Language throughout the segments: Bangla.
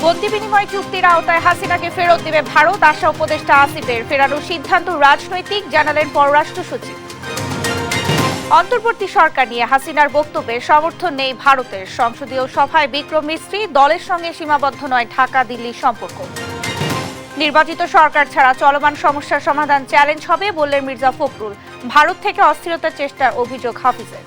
বন্দি বিনিময় চুক্তির আওতায় হাসিনাকে ফেরত দেবে ভারত, আশা উপদেষ্টা আসিফের। ফেরানোর সিদ্ধান্ত রাজনৈতিক, জানালেন পররাষ্ট্র সচিব। অন্তর্বর্তী সরকার নিয়ে হাসিনার বক্তব্যে সমর্থন নেই ভারতের। সংসদীয় সভায় বিক্রম মিস্ত্রি, দলের সঙ্গে সীমাবদ্ধ নয় ঢাকা দিল্লির সম্পর্ক। নির্বাচিত সরকার ছাড়া চলমান সমস্যার সমাধান চ্যালেঞ্জ হবে, বললেন মির্জা ফখরুল। ভারত থেকে অস্থিরতার চেষ্টার অভিযোগ হাফিজের।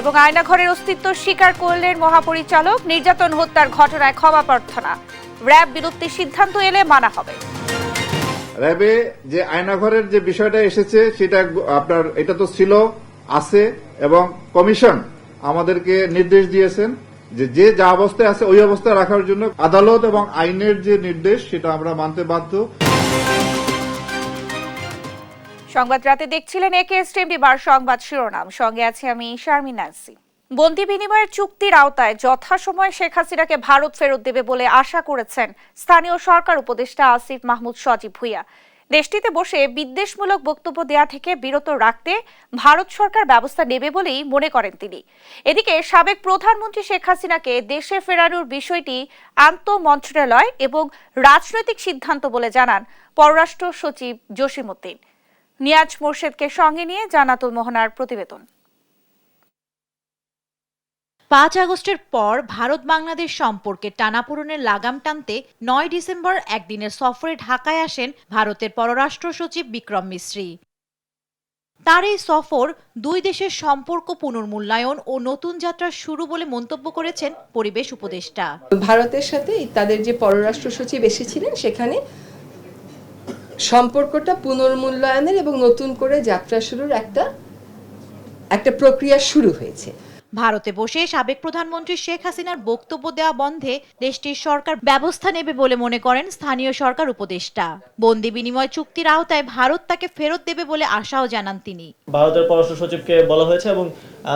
এবং আয়নাঘরের অস্তিত্ব স্বীকার করলেন মহাপরিচালক। নির্যাতন হত্যার ঘটনায় ক্ষমা প্রার্থনা, র্যাব বিলুপ্তির সিদ্ধান্ত এলে মানা হবে। র্যাবে যে আয়নাঘরের যে বিষয়টা এসেছে সেটা আপনার এটা তো ছিল, আছে, এবং কমিশন আমাদেরকে নির্দেশ দিয়েছেন যে যা অবস্থায় আছে ওই অবস্থায় রাখার জন্য। আদালত এবং আইনের যে নির্দেশ সেটা আমরা মানতে বাধ্য। সংবাদ রাতে দেখছিলেন একেএসটিএম বার সংবাদ শিরোনাম, সঙ্গে আছে আমি শারমিন নান্সি। বন্দি বিনিময়ের চুক্তির আওতায় যথাসময়ে শেখ হাসিনাকে ভারত ফেরত দেবে বলে আশা করেছেন স্থানীয় সরকার উপদেষ্টা আসিফ মাহমুদ সজীব ভুঁইয়া। দেশটিতে বসে বিদ্বেষমূলক বক্তব্য দেয়া থেকে বিরত রাখতে ভারত সরকার ব্যবস্থা নেবে বলেই মনে করেন তিনি। এদিকে সাবেক প্রধানমন্ত্রী শেখ হাসিনাকে দেশে ফেরানোর বিষয়টি আন্তঃমন্ত্রণালয় এবং রাজনৈতিক সিদ্ধান্ত বলে জানান পররাষ্ট্র সচিব জসিমউদ্দিন। নিয়াজ মোর্শেদকে সঙ্গে নিয়ে জান্নাতুল মোহনার প্রতিবেদন। ৫ আগস্টের পর ভারত বাংলাদেশ সম্পর্কে টানাপোড়েনের লাগাম টানতে ৯ ডিসেম্বর একদিনের সফরে ঢাকায় আসেন ভারতের পররাষ্ট্র সচিব বিক্রম মিস্ত্রি। তার এই সফর দুই দেশের সম্পর্ক পুনর্মূল্যায়ন ও নতুন যাত্রার শুরু বলে মন্তব্য করেছেন পরিবেশ উপদেষ্টা। ভারতের সাথে তাদের যে পররাষ্ট্র সচিব এসেছিলেন সেখানে সম্পর্কটা পুনর্মূল্যায়নের এবং নতুন করে যাত্রা শুরুর একটা প্রক্রিয়া শুরু হয়েছে। ভারতে বসে সাবেক প্রধানমন্ত্রী শেখ হাসিনার বক্তব্য দেওয়া বন্ধে দেশটির সরকার ব্যবস্থা নেবে বলে মনে করেন স্থানীয় সরকার উপদেষ্টা। বন্দি বিনিময় চুক্তির আওতায় ভারত তাকে ফেরত দেবে বলে আশাও জানান তিনি। ভারতের পররাষ্ট্র সচিবকে বলা হয়েছে এবং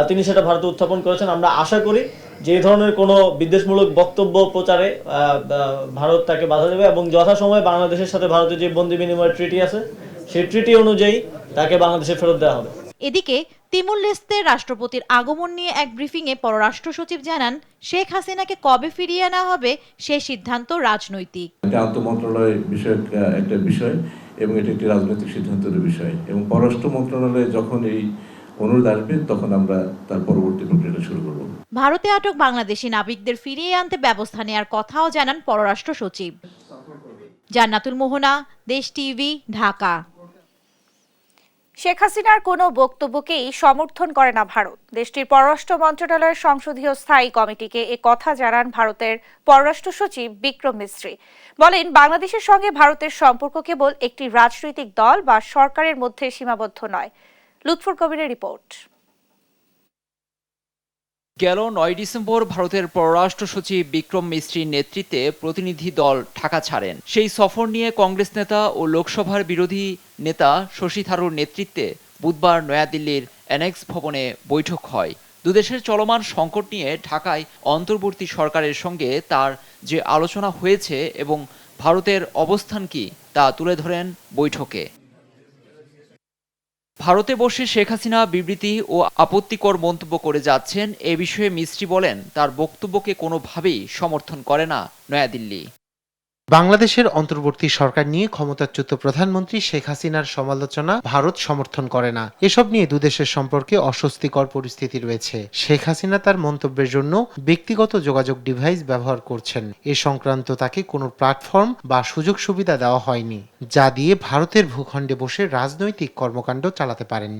তিনি সেটা ভারতে উত্থাপন করেছেন। আমরা আশা করি যে এই ধরনের কোনো বিদ্বেষমূলক বক্তব্য প্রচারে ভারত তাকে বাধা দেবে এবং যথাসময়ে বাংলাদেশের সাথে ভারতের যে বন্দি বিনিময় ট্রিটি আছে সেই ট্রিটি অনুযায়ী তাকে বাংলাদেশে ফেরত দেওয়া হবে। এদিকে তিমুর লেস্তে রাষ্ট্রপতির আগমন নিয়ে এক ব্রিফিংয়ে পররাষ্ট্র সচিব জানান শেখ হাসিনাকে কবে ফিরিয়ে আনা হবে সে সিদ্ধান্ত রাজনৈতিক। এটা আন্তঃমন্ত্রণালয় বিষয়ক একটা বিষয় এবং এটা একটি রাজনৈতিক সিদ্ধান্তের বিষয় এবং পররাষ্ট্র মন্ত্রণালয়ে যখন এই অনুরোধ আসবে তখন আমরা তার পরবর্তী প্রক্রিয়াটা শুরু করব। ভারতে আটক বাংলাদেশি নাবিকদের ফিরিয়ে আনতে ব্যবস্থা নেওয়ার কথাও জানান পররাষ্ট্র সচিব। জান্নাতুল মোহনা, দেশ টিভি, ঢাকা। শেখ হাসিনার কোনো বক্তব্যকেই সমর্থন করে না ভারত। দেশটির পররাষ্ট্র মন্ত্রণালয়ের সংসদীয় স্থায়ী কমিটিকে এ কথা জানান ভারতের পররাষ্ট্র সচিব বিক্রম মিস্ত্রি। বলেন, বাংলাদেশের সঙ্গে ভারতের সম্পর্ক কেবল একটি রাজনৈতিক দল বা সরকারের মধ্যে সীমাবদ্ধ নয়। লুৎফুর কবিরের রিপোর্ট। গেল ৯ ডিসেম্বর ভারতের পররাষ্ট্র সচিব বিক্রম মিস্ত্রির নেতৃত্বে প্রতিনিধি দল ঢাকা ছাড়েন। সেই সফর নিয়ে কংগ্রেস নেতা ও লোকসভার বিরোধী নেতা শশী থারুর নেতৃত্বে বুধবার নয়াদিল্লির অ্যানেক্স ভবনে বৈঠক হয়। দুদেশের চলমান সংকট নিয়ে ঢাকায় অন্তর্বর্তী সরকারের সঙ্গে তার যে আলোচনা হয়েছে এবং ভারতের অবস্থান কি তা তুলে ধরেন বৈঠকে। ভারতে বসে শেখ হাসিনা বিবৃতি ও আপত্তিকর মন্তব্য করে যাচ্ছেন, এ বিষয়ে মিস্ত্রি বলেন তার বক্তব্যকে কোনোভাবেই সমর্থন করে না নয়াদিল্লি। বাংলাদেশের অন্তর্বর্তী সরকার নিয়ে ক্ষমতাচ্যুত প্রধানমন্ত্রী শেখ হাসিনার সমালোচনা ভারত সমর্থন করে না। এসব নিয়ে দুদেশের সম্পর্কে অস্বস্তিকর পরিস্থিতি রয়েছে। শেখ হাসিনা তার মন্তব্যের জন্য ব্যক্তিগত যোগাযোগ ডিভাইস ব্যবহার করছেন। এ সংক্রান্ত তাকে কোনো প্ল্যাটফর্ম বা সুযোগ সুবিধা দেওয়া হয়নি, যা দিয়ে ভারতের ভূখণ্ডে বসে রাজনৈতিক কর্মকাণ্ড চালাতে পারেন।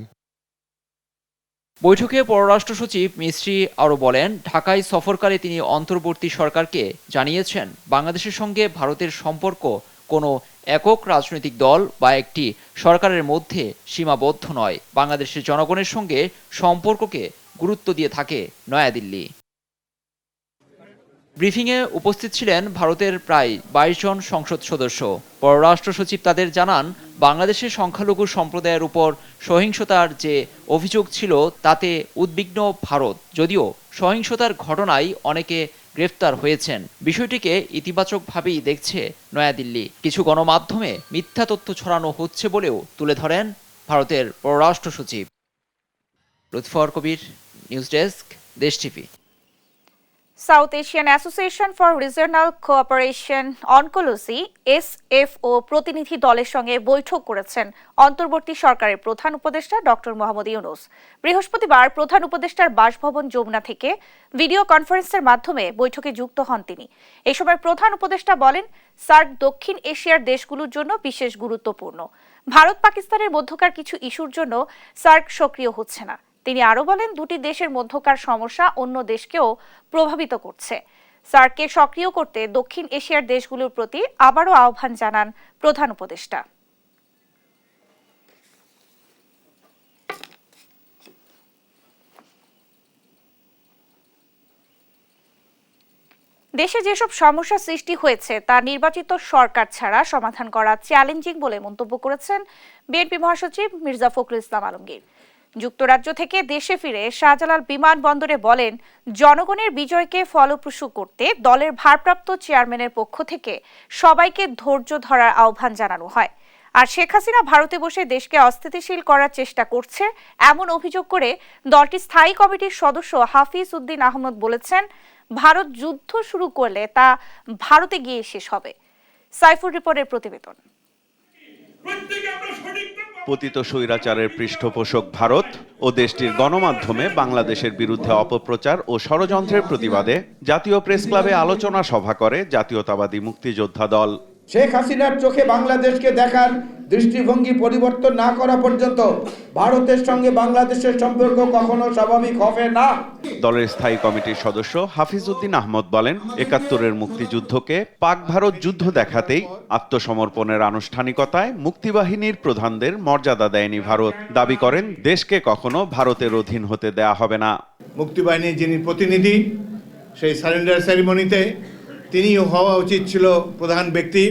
বৈঠকে পররাষ্ট্র সচিব মিস্ত্রি আরও বলেন, ঢাকায় সফরকালে তিনি অন্তর্বর্তী সরকারকে জানিয়েছেন বাংলাদেশের সঙ্গে ভারতের সম্পর্ক কোনো একক রাজনৈতিক দল বা একটি সরকারের মধ্যে সীমাবদ্ধ নয়। বাংলাদেশের জনগণের সঙ্গে সম্পর্ককে গুরুত্ব দিয়ে থাকে নয়াদিল্লি। ব্রিফিংয়ে উপস্থিত ছিলেন ভারতের প্রায় ২২ জন সংসদ সদস্য। পররাষ্ট্র সচিব তাদের জানান, বাংলাদেশের সংখ্যালঘু সম্প্রদায়ের উপর সহিংসতার যে অভিযোগ ছিল তাতে উদ্বিগ্ন ভারত। যদিও সহিংসতার ঘটনায় অনেকে গ্রেফতার হয়েছেন, বিষয়টিকে ইতিবাচকভাবেই দেখছে নয়াদিল্লি। কিছু গণমাধ্যমে মিথ্যা তথ্য ছড়ানো হচ্ছে বলেও তুলে ধরেন ভারতের পররাষ্ট্র সচিব। লুৎফর কবির, নিউজ ডেস্ক, দেশ TV. South Asian association for regional cooperation oncology SFO প্রতিনিধি দলের সঙ্গে বৈঠক করেছেন অন্তর্বর্তী সরকারের প্রধান উপদেষ্টা ডক্টর মোহাম্মদ ইউনূস। বৃহস্পতিবার প্রধান উপদেষ্টার বাসভবন যমুনা থেকে ভিডিও কনফারেন্সের মাধ্যমে বৈঠকে যুক্ত হন তিনি। এই সময় প্রধান উপদেষ্টা বলেন, সার্ক দক্ষিণ এশিয়ার দেশগুলোর জন্য বিশেষ গুরুত্বপূর্ণ। ভারত পাকিস্তানের মধ্যকার কিছু ইস্যুর জন্য সার্ক সক্রিয় হচ্ছে না। তিনি আরো বলেন, দুটি দেশের মধ্যকার সমস্যা অন্য দেশকেও প্রভাবিত করছে। সার্ককে সক্রিয় করতে দক্ষিণ এশিয়ার দেশগুলোর প্রতি আবারও আহ্বান জানান প্রধান উপদেষ্টা। দেশে যেসব সমস্যা সৃষ্টি হয়েছে তা নির্বাচিত সরকার ছাড়া সমাধান করা চ্যালেঞ্জিং বলে মন্তব্য করেছেন বিএনপি মহাসচিব মির্জা ফখরুল ইসলাম আলমগীর। যুক্তরাজ্য থেকে দেশে ফিরে শাহজালাল বিমানবন্দরে বলেন, জনগণের বিজয়কে ফলপ্রসূ করতে দলের ভারপ্রাপ্ত চেয়ারম্যানের পক্ষ থেকে সবাইকে ধৈর্য ধরার আহ্বান জানানো হয়। আর শেখ হাসিনা ভারতে বসে দেশকে অস্থিতিশীল করার চেষ্টা করছে এমন অভিযোগ করে দলটির স্থায়ী কমিটির সদস্য হাফিজ উদ্দিন আহমদ বলেছেন, ভারত যুদ্ধ শুরু করলে তা ভারতে গিয়ে শেষ হবে। সাইফুর রিপোর্টের প্রতিবেদন। পতিত স্বৈরাচারের পৃষ্ঠপোষক ভারত ও দেশটির গণমাধ্যমে বাংলাদেশের বিরুদ্ধে অপপ্রচার ও ষড়যন্ত্রের প্রতিবাদে জাতীয় প্রেস ক্লাবে আলোচনা সভা করে জাতীয়তাবাদী মুক্তিযোদ্ধা দল। শেখ হাসিনার চোখে বাংলাদেশকে দেখার দৃষ্টিভঙ্গি পরিবর্তন না করা পর্যন্ত ভারতের সঙ্গে বাংলাদেশের সম্পর্ক কখনো স্বাভাবিক হবে না। দলের স্থায়ী কমিটির সদস্য হাফিজ উদ্দিন আহমদ বলেন, ৭১-এর মুক্তিযুদ্ধকে পাক ভারত যুদ্ধ দেখাতেই আত্মসমর্পণের আনুষ্ঠানিকতায় মুক্তিবাহিনীর প্রধানদের মর্যাদা দেয়নি ভারত। দাবি করেন, দেশকে কখনো ভারতের অধীন হতে দেয়া হবে না। মুক্তিবাহিনীর যিনি প্রতিনিধি, সেই সারেন্ডার সেরিমনিতে তিনিও হওয়া উচিত ছিল প্রধান ব্যক্তি।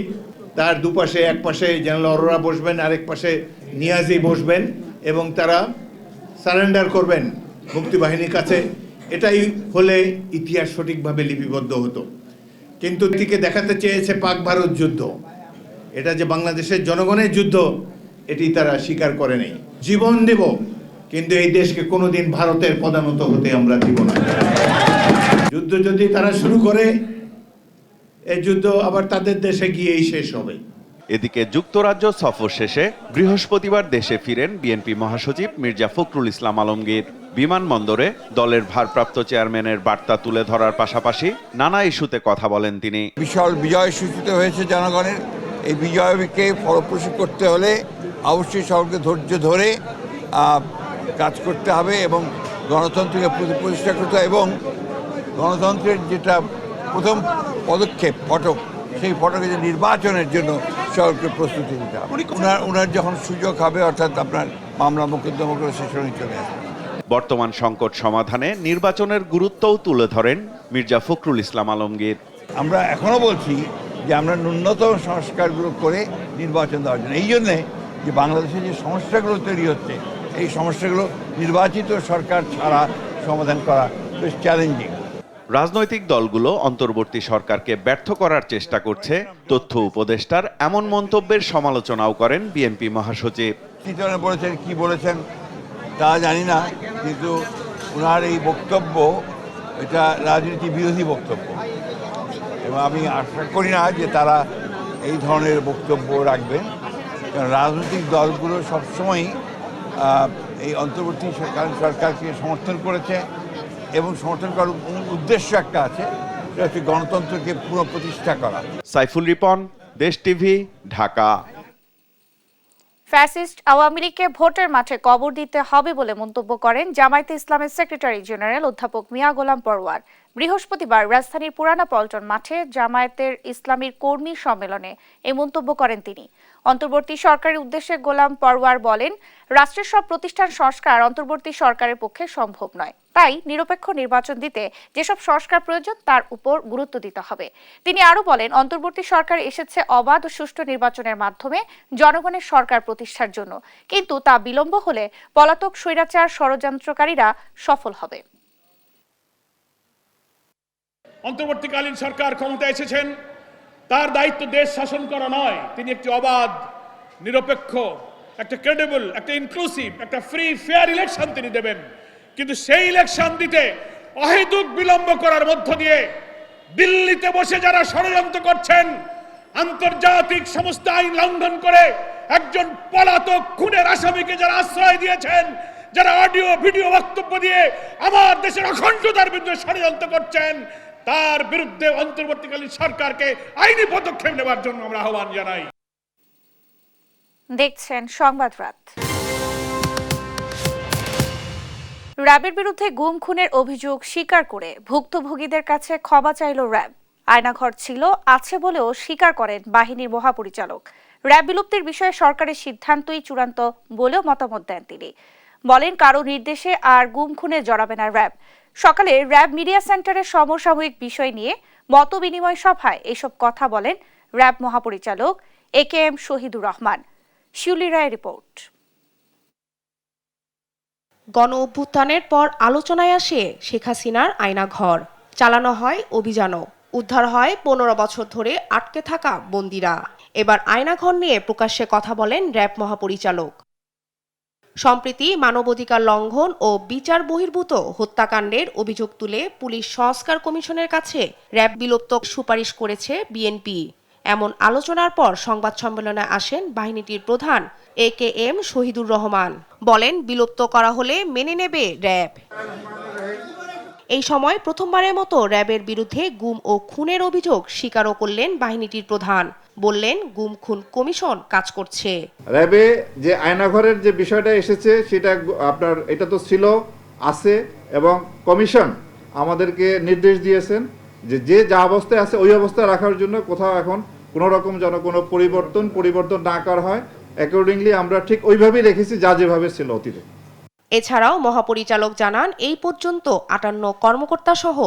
তার দুপাশে, এক পাশে জেনারেল অরোরা বসবেন, আরেক পাশে নিয়াজি বসবেন এবং তারা সারেন্ডার করবেন মুক্তিবাহিনীর কাছে। এটাই হলে ইতিহাস সঠিকভাবে লিপিবদ্ধ হতো। কিন্তু এটিকে দেখাতে চেয়েছে পাক ভারত যুদ্ধ, এটা যে বাংলাদেশের জনগণের যুদ্ধ, এটি তারা স্বীকার করে নেই। জীবন দেব, কিন্তু এই দেশকে কোনোদিন ভারতের পদানত হতে আমরা দিব না। যুদ্ধ যদি তারা শুরু করে, এই যুদ্ধ আবার তাদের দেশে গিয়েই শেষ হবে। এদিকে যুক্তরাজ্য সফর শেষে বৃহস্পতিবার দেশে ফিরেন বিএনপি মহাসচিব মির্জা ফখরুল ইসলাম আলমগীর। বিমানবন্দরে দলের ভারপ্রাপ্ত চেয়ারম্যানের বার্তা তুলে ধরার পাশাপাশি নানা ইস্যুতে কথা বলেন তিনি। বিশাল বিজয় সূচিত হয়েছে জনগণের। এই বিজয়কে ফলপ্রসূ করতে হলে অবশ্যই সকলকে ধৈর্য ধরে কাজ করতে হবে এবং গণতন্ত্রকে প্রতিষ্ঠা করতে হবে এবং গণতন্ত্রের যেটা প্রথম পদক্ষেপ ফটক, সেই ফটকে যে নির্বাচনের জন্য সকলকে প্রস্তুতি নিতে হবে। ওনার যখন সুযোগ হবে, অর্থাৎ আপনার মামলা মোকদ্দমা করে সেশনে চলে আসবে। বর্তমান সংকট সমাধানে নির্বাচনের গুরুত্বও তুলে ধরেন মির্জা ফখরুল ইসলাম আলমগীর। আমরা এখনো বলছি যে আমরা ন্যূনতম সংস্কারগুলো করে নির্বাচন দেওয়ার জন্য, এই জন্যে যে বাংলাদেশে যে সমস্যাগুলো তৈরি হচ্ছে, এই সমস্যাগুলো নির্বাচিত সরকার ছাড়া সমাধান করা বেশ চ্যালেঞ্জিং। রাজনৈতিক দলগুলো অন্তর্বর্তী সরকারকে ব্যর্থ করার চেষ্টা করছে, তথ্য উপদেষ্টার এমন মন্তব্যের সমালোচনাও করেন বিএনপি মহাসচিব। কি ধরনের বলেছেন, কি বলেছেন তা জানি না, কিন্তু ওনার এই বক্তব্য এটা রাজনীতি বিরোধী বক্তব্য এবং আমি আশা করি না যে তারা এই ধরনের বক্তব্য রাখবেন, কারণ রাজনৈতিক দলগুলো সবসময়ই এই অন্তর্বর্তী সরকারকে সমর্থন করেছে এবং সমর্থন করার উদ্দেশ্য একটা আছে, সেটা হচ্ছে গণতন্ত্রকে পুনঃপ্রতিষ্ঠা করা। সাইফুল রিপন, দেশ টিভি, ঢাকা। ফ্যাসিস্ট আওয়ামী লীগকে ভোটের মাঠে কবর দিতে হবে বলে মন্তব্য করেন জামায়াতে ইসলামের সেক্রেটারি জেনারেল অধ্যাপক মিয়া গোলাম পরওয়ার। বৃহস্পতিবার রাজধানীর পুরানা পল্টন মাঠে জামায়াতের ইসলামীর কর্মী সম্মেলনে এই মন্তব্য করেন তিনি। অন্তর্বর্তী সরকারের উদ্দেশ্যে গোলাম পরওয়ার বলেন, রাষ্ট্রের সব প্রতিষ্ঠান সংস্কার অন্তর্বর্তী সরকারের পক্ষে সম্ভব নয়, তাই নিরপেক্ষ নির্বাচন দিতে যেসব সংস্কার প্রয়োজন তার উপর গুরুত্ব দিতে হবে। তিনি আরো বলেন, অন্তর্বর্তী সরকার এসেছে অবাধ ও সুষ্ঠু নির্বাচনের মাধ্যমে জনগণের সরকার প্রতিষ্ঠার জন্য, কিন্তু তা বিলম্ব হলে পলাতক স্বৈরাচার ষড়যন্ত্রকারীরা সফল হবে। অন্তর্বর্তীকালীন সরকার ক্ষমতা এসেছেন, তার দায়িত্ব দেশ শাসন করা নয়, তিনি একটি অবাধ, নিরপেক্ষ, একটা ক্রেডিবল, একটা ইনক্লুসিভ, একটা ফ্রি ফেয়ার ইলেকশন তিনি দেবেন। কিন্তু সেই ইলেকশন দিতে অহেতুক বিলম্ব করার মধ্য দিয়ে দিল্লিতে বসে যারা ষড়যন্ত্র করছেন, আন্তর্জাতিক সমস্ত আইন লঙ্ঘন করে একজন পলাতক খুনের আসামিকে যারা আশ্রয় দিয়েছেন, যারা অডিও ভিডিও বক্তব্য দিয়ে আমার দেশের অখণ্ডতার বিরুদ্ধে ষড়যন্ত্র করছেন, তার বিরুদ্ধে অন্তর্বর্তীকালীন সরকারকে আইনি পদক্ষেপ নেওয়ার জন্য আমরা আহ্বান জানাই। দেখছেন সংবাদ রাত। র্যাবের বিরুদ্ধে গুম খুনের অভিযোগ স্বীকার করে ভুক্তভোগীদের কাছে ক্ষমা চাইল র্যাব। আয়নাঘর ছিল, আছে বলেও স্বীকার করেন বাহিনীর মহাপরিচালক। র্যাব বিলুপ্তির বিষয়ে সরকারের সিদ্ধান্তই চূড়ান্ত বলেও মতামত দেন তিনি। বলেন, কারো নির্দেশে আর গুম খুনে জড়াবে না র্যাব। সকালে র্যাব মিডিয়া সেন্টারের সমসাময়িক বিষয় নিয়ে মত বিনিময় সভায় এসব কথা বলেন র্যাব মহাপরিচালক AKM শহীদুর রহমান। শিউলি রায় রিপোর্ট। গণ অভ্যুত্থানের পর আলোচনায় আসে শেখ হাসিনার আয়নাঘর। চালানো হয় অভিযানও, উদ্ধার হয় 15 বছর ধরে আটকে থাকা বন্দীরা। এবার আয়নাঘর নিয়ে প্রকাশ্যে কথা বলেন র্যাব মহাপরিচালক। সম্প্রতি মানবাধিকার লঙ্ঘন ও বিচার বহির্ভূত হত্যাকাণ্ডের অভিযোগ তুলে পুলিশ সংস্কার কমিশনের কাছে র্যাব বিলুপ্ত সুপারিশ করেছে বিএনপি। এমন আলোচনার পর সংবাদ সম্মেলনে আসেন বাহিনীটির প্রধান AKM শহীদুর রহমান। বলেন, বিলুপ্ত করা হলে মেনে নেবে র্যাব। এই সময় প্রথমবারের মতো র্যাবের বিরুদ্ধে গুম ও খুনের অভিযোগ স্বীকারও করলেন বাহিনীটির প্রধান। বললেন, গুম খুন কমিশন কাজ করছে। র্যাবে যে আয়নাঘরের যে বিষয়টা এসেছে সেটা আপনার এটা তো ছিল, আছে, এবং কমিশন আমাদেরকে নির্দেশ দিয়েছেন যে যা অবস্থায় আছে ওই অবস্থায় রাখার জন্য, কোথাও এখন কোনো রকম যেন কোনো পরিবর্তন না করা হয়। অ্যাকর্ডিংলি আমরা ঠিক ওইভাবেই রেখেছি যা যেভাবে ছিল অতীতে। এছাড়াও মহাপরিচালক জানান, এই পর্যন্ত 58 কর্মকর্তা সহ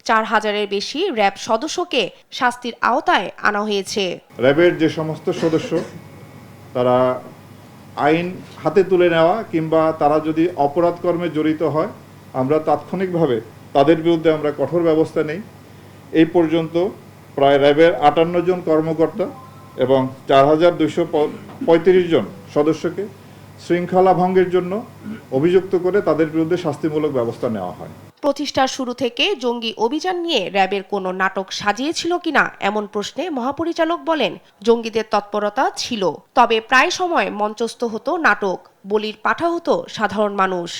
4000-এর বেশি র্যাব সদস্যকে শাস্তির আওতায় আনা হয়েছে। র্যাবের যে সমস্ত সদস্য তারা আইন হাতে তুলে নেওয়া কিংবা তারা যদি অপরাধ কর্মে জড়িত হয়, আমরা তাৎক্ষণিকভাবে তাদের বিরুদ্ধে আমরা কঠোর ব্যবস্থা নেই। এই পর্যন্ত প্রায় র্যাবের 58 জন কর্মকর্তা এবং 4235 জন সদস্যকে শৃঙ্খলা ভঙ্গের জন্য অভিযুক্ত করে তাদের বিরুদ্ধে শাস্তিমূলক ব্যবস্থা নেওয়া হয়। প্রতিষ্ঠার শুরু থেকে জঙ্গি অভিযান নিয়ে র্যাবের কোনো নাটক সাজিয়েছিল কিনা এমন প্রশ্নে মহাপরিচালক বলেন, জঙ্গিদের তৎপরতা ছিল, তবে প্রায় সময় মঞ্চস্থ হতো নাটক, বলির পাঠা হতো সাধারণ মানুষ।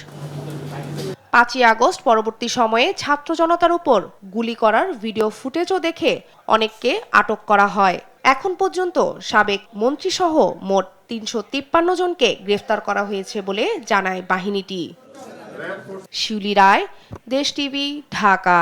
5ই আগস্ট পরবর্তী সময়ে ছাত্র জনতার উপর গুলি করার ভিডিও ফুটেজও দেখে অনেককে আটক করা হয়। এখন পর্যন্ত সাবেক মন্ত্রীসহ মোট 353 জনকে গ্রেফতার করা হয়েছে বলে জানায় বাহিনীটি। শিউলি রায়, দেশ টিভি, ঢাকা।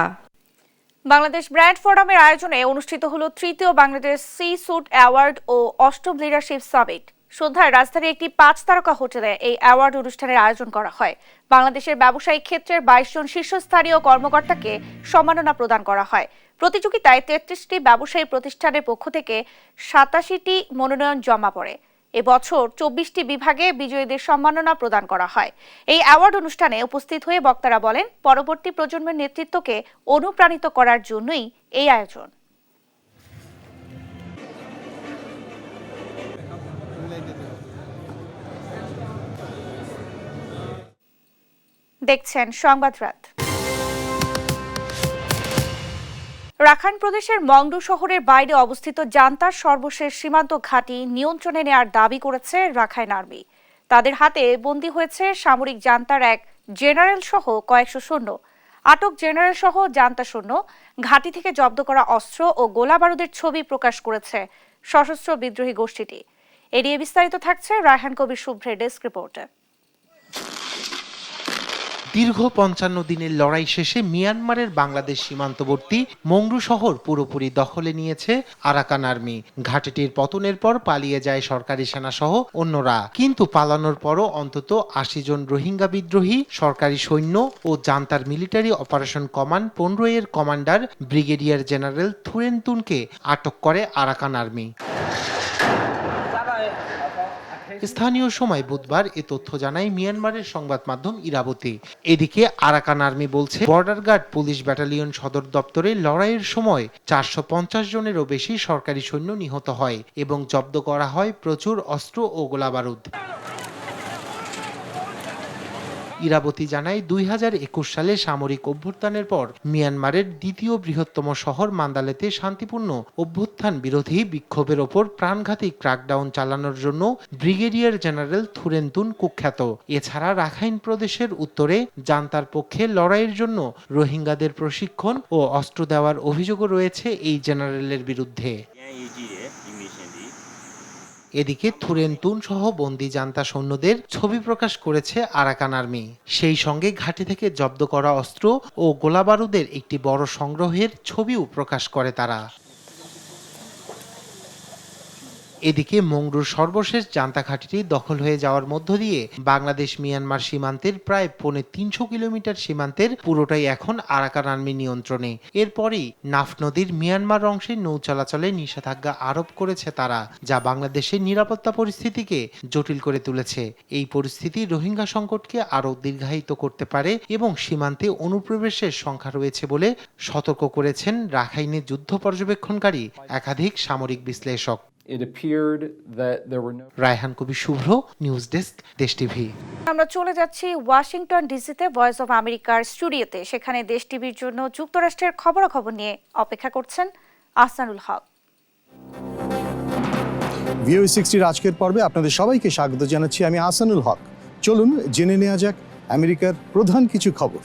বাংলাদেশ ব্র্যান্ড ফোরামের আয়োজনে অনুষ্ঠিত হলো তৃতীয় বাংলাদেশ সি স্যুট অ্যাওয়ার্ড ও 8ম লিডারশিপ সামিট। সন্ধ্যায় রাজধানীর একটি 5 তারকা হোটেলে এই অ্যাওয়ার্ড অনুষ্ঠানের আয়োজন করা হয়। বাংলাদেশের ব্যবসায়িক ক্ষেত্রের 22 জন শীর্ষস্থানীয় কর্মকর্তাকে সম্মাননা প্রদান করা হয়। প্রতিযোগিতায় 33টি ব্যবসায়ী প্রতিষ্ঠানের পক্ষ থেকে 87টি মনোনয়ন জমা পড়ে। এবছর 24টি বিভাগে বিজয়ীদের সম্মাননা প্রদান করা হয়। এই অ্যাওয়ার্ড অনুষ্ঠানে উপস্থিত হয়ে বক্তারা বলেন, পরবর্তী প্রজন্মের নেতৃত্বকে অনুপ্রাণিত করার জন্যই এই আয়োজন। দেখছেন সংবাদ রাত। রাখাইন প্রদেশের মংডু শহরের বাইরে অবস্থিত জান্তার সর্বশেষ সীমান্ত ঘাঁটি নিয়ন্ত্রণে নেওয়ার দাবি করেছে রাখাইন আর্মি। তাদের হাতে বন্দী হয়েছে সামরিক জান্তার এক জেনারেল সহ কয়েকশো সৈন্য। আটক জেনারেল সহ জান্তা সৈন্য, ঘাঁটি থেকে জব্দ করা অস্ত্র ও গোলা বারুদের ছবি প্রকাশ করেছে সশস্ত্র বিদ্রোহী গোষ্ঠীটি। এ নিয়ে বিস্তারিত থাকছে রায়হান কবির শুভ্রের ডেস্ক রিপোর্টে। দীর্ঘ 55 দিনের লড়াই শেষে মিয়ানমারের বাংলাদেশ সীমান্তবর্তী মংডু শহর পুরোপুরি দখলে নিয়েছে আরাকান আর্মি। ঘাঁটিটির পতনের পর পালিয়ে যায় সরকারি সেনা সহ অন্যরা, কিন্তু পালানোর পরও অন্তত 80 জন রোহিঙ্গা বিদ্রোহী, সরকারি সৈন্য ও জান্তার মিলিটারি অপারেশন কমান্ড 15 এর কমান্ডার ব্রিগেডিয়ার জেনারেল থুরেনতুনকে আটক করে আরাকান আর্মি। স্থানীয় সময় বুধবার এ তথ্য জানায় মিয়ানমারের সংবাদ মাধ্যম ইরাবতী। এদিকে আরাকান আর্মি বলছে, বর্ডার গার্ড পুলিশ ব্যাটালিয়ন সদর দপ্তরে লড়াইয়ের সময় 450 জনেরও বেশি সরকারি সৈন্য নিহত হয় এবং জব্দ করা হয় প্রচুর অস্ত্র ও গোলাবারুদ। ইরাবতী জানায় 2021 সালে সামরিক অভ্যুত্থানের পর মিয়ানমারের দ্বিতীয় বৃহত্তম শহর মান্দালেতে শান্তিপূর্ণ অভ্যুত্থান বিরোধী বিক্ষোভের ওপর প্রাণঘাতী ক্র্যাকডাউন চালানোর জন্য ব্রিগেডিয়ার জেনারেল থুরেনতুন কুখ্যাত। এছাড়া রাখাইন প্রদেশের উত্তরে জান্তার পক্ষে লড়াইয়ের জন্য রোহিঙ্গাদের প্রশিক্ষণ ও অস্ত্র দেওয়ার অভিযোগও রয়েছে এই জেনারেলের বিরুদ্ধে। এদিকে থুরেনতুন সহ বন্দি জান্তা সৈন্যদের ছবি প্রকাশ করেছে আরাকান আর্মি। সেই সঙ্গে ঘাঁটি থেকে জব্দ করা অস্ত্র ও গোলাবারুদের একটি বড় সংগ্রহের ছবিও প্রকাশ করে তারা। এদিকে মংডুর সর্বশেষ জান্তা ঘাঁটিটি দখল হয়ে যাওয়ার মধ্য দিয়ে বাংলাদেশ মিয়ানমার সীমান্তের প্রায় 350 কিলোমিটার সীমান্তের পুরোটাই এখন আরাকান আর্মি নিয়ন্ত্রণে। এরপরই নাফ নদীর মিয়ানমার অংশে নৌ চলাচলে নিষেধাজ্ঞা আরোপ করেছে তারা, যা বাংলাদেশের নিরাপত্তা পরিস্থিতিকে জটিল করে তুলেছে। এই পরিস্থিতি রোহিঙ্গা সংকটকে আরও দীর্ঘায়িত করতে পারে এবং সীমান্তে অনুপ্রবেশের সংখ্যা রয়েছে বলে সতর্ক করেছেন রাখাইনে যুদ্ধ পর্যবেক্ষণকারী একাধিক সামরিক বিশ্লেষক। রায়হান কবির শুভ্র, নিউজ ডেস্ক, দেশ টিভি। আমরা চলে যাচ্ছি ওয়াশিংটন ডিসিতে ভয়েস অফ আমেরিকার স্টুডিওতে। সেখানে দেশ টিভির জন্য যুক্তরাষ্ট্রের খবরাখবর নিয়ে অপেক্ষা করছেন আহসানুল হক। ভিওই 60 আজকের পর্বে আপনাদের সবাইকে স্বাগত জানাচ্ছি। আমি আহসানুল হক। চলুন জেনে নেওয়া যাক আমেরিকার প্রধান কিছু খবর।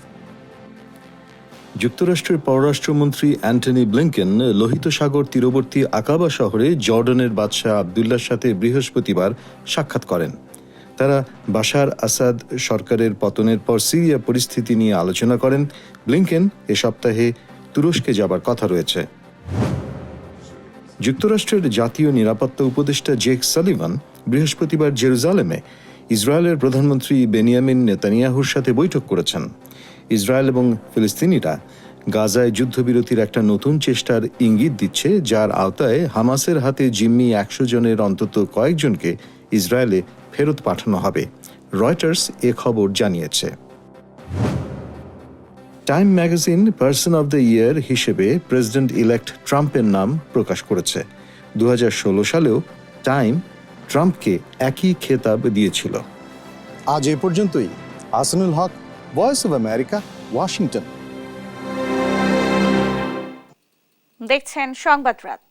যুক্তরাষ্ট্রের পররাষ্ট্রমন্ত্রী অ্যান্টনি ব্লিংকেন লোহিত সাগর তীরবর্তী আকাবা শহরে জর্ডানের বাদশাহ আবদুল্লাহর সাথে বৃহস্পতিবার সাক্ষাৎ করেন। তারা বাশার আসাদ সরকারের পতনের পর সিরিয়া পরিস্থিতি নিয়ে আলোচনা করেন। ব্লিংকেন এ সপ্তাহে তুরস্কে যাবার কথা রয়েছে। যুক্তরাষ্ট্রের জাতীয় নিরাপত্তা উপদেষ্টা জেক সালিভান বৃহস্পতিবার জেরুজালেমে ইসরায়েলের প্রধানমন্ত্রী বেনিয়ামিন নেতানিয়াহুর সাথে বৈঠক করেছেন। ইসরায়েল এবং ফিলিস্তিনিরা গাজায় যুদ্ধবিরতির একটা নতুন চেষ্টার ইঙ্গিত দিচ্ছে, যার আওতায় হামাসের হাতে জিম্মি 100 জনের অন্তত কয়েকজনকে ইসরায়েলে ফেরত পাঠানো হবে, রয়টার্স এ খবর জানিয়েছে। Time magazine person of the year হিসেবে প্রেসিডেন্ট ইলেক্ট ট্রাম্পের নাম প্রকাশ করেছে। 2016 সালেও টাইম ট্রাম্পকে একই খেতাব দিয়েছিল। আজ এ পর্যন্তই। আহসানুল হক, ভয়েস অফ আমেরিকা, ওয়াশিংটন। দেখছেন সংবাদ রাত।